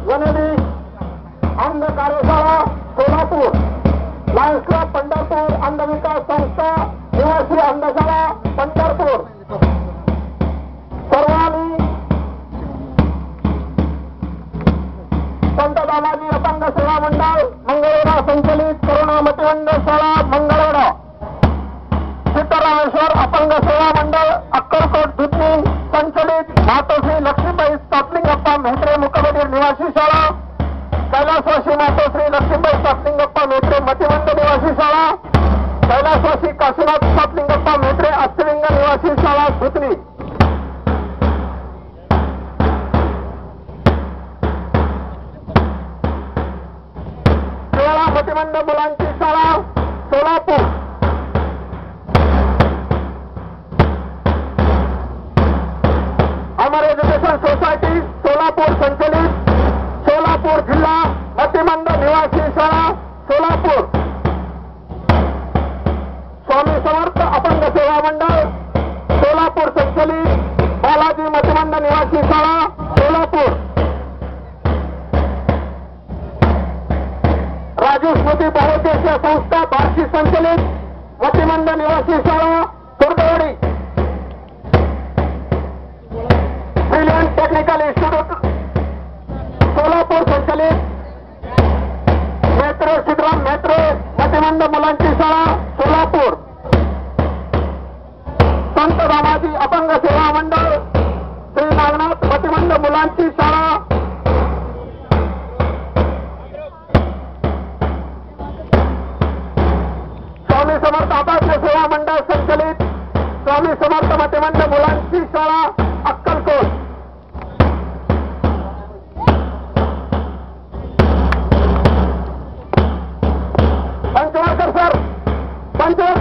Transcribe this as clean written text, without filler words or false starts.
वनदी अंध कार्यशाळा Solapur, Lions club Pandharpur, अंध विकास संस्था निवासी अंधशाळा पंढरपूर सर्वांनी संत दामाजी अपंग सेवा मंडळ मंगळवेढा संचलित करुणा मतिमंद शाळा मंगळवेढा, सीतारामेश्वर अपंग सेवा मंडळ अक्कलकोट दुधनी संचलित मातोश्री लक्ष्मीबाई सातलिंगप्पा म्हेत्रे मुकबधीर निवासी शाळा, कैलासवासी मातोश्री लक्ष्मीबाई सातलिंगप्पा म्हेत्रे मतिमंद निवासी शाळा, कैलासवासी काशीनाथ सातलिंगप्पा म्हेत्रे अस्थिलिंग निवासी शाळा दुधनी, मतिमंद मुलांची शाळा सोलापूर, अमर एज्युकेशन सोसायटी सोलापूर संचलित सोलापूर जिल्हा मतिमंद निवासी शाळा सोलापूर, स्वामी समर्थ अपंग सेवा मंडळ सोलापूर संचलित बालाजी मतिमंद निवासी शाळा सोलापूर, राजीव स्मृती बहुउद्देशीय संस्था बार्शी संचलित मतिमंद निवासी शाळा सुरदेवाडी, ब्रिलियंट टेक्निकल इन्स्टिट्यूट सोलापूर संचलित मेट्रो सिद्धराम मेट्रो मतिमंद मुलांची शाळा सोलापूर, संत दामाजी अपंग सेवा मंडळ श्री नागनाथ मतिमंद मुलांची शाळा, स्वामी समर्थ आदर्श सेवा मंडळ संचलित स्वामी समर्थ मतिमंद मुलांची शाळा अक्कलकोट, पंचवार्कर सर पंचवार्कर